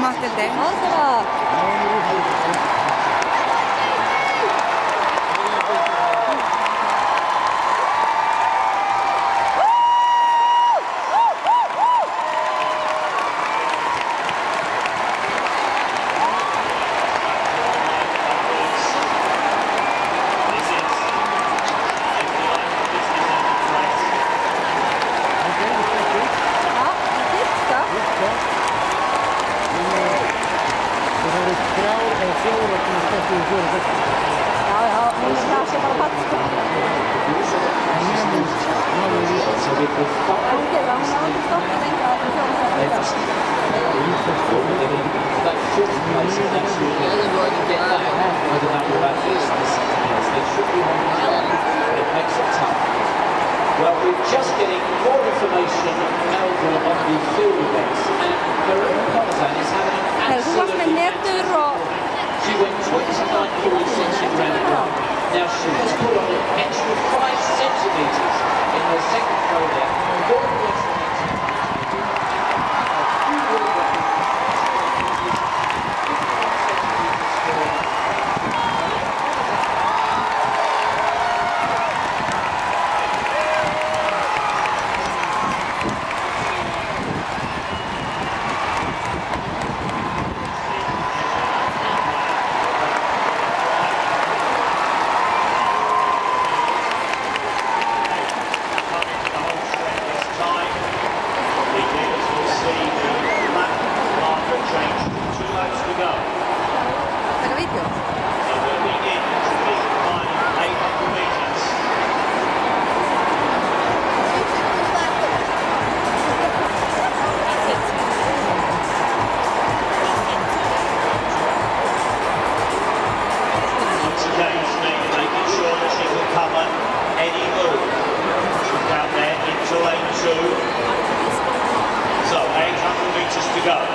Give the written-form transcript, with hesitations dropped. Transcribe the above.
回ってるで。あんたら。Well, we're just getting more information over on the field events, and Marina Parmesan is having an absolute She went 29.46 in round one. Now she has put on an extra 5 centimetres in her second throw there. So 800 metres to go.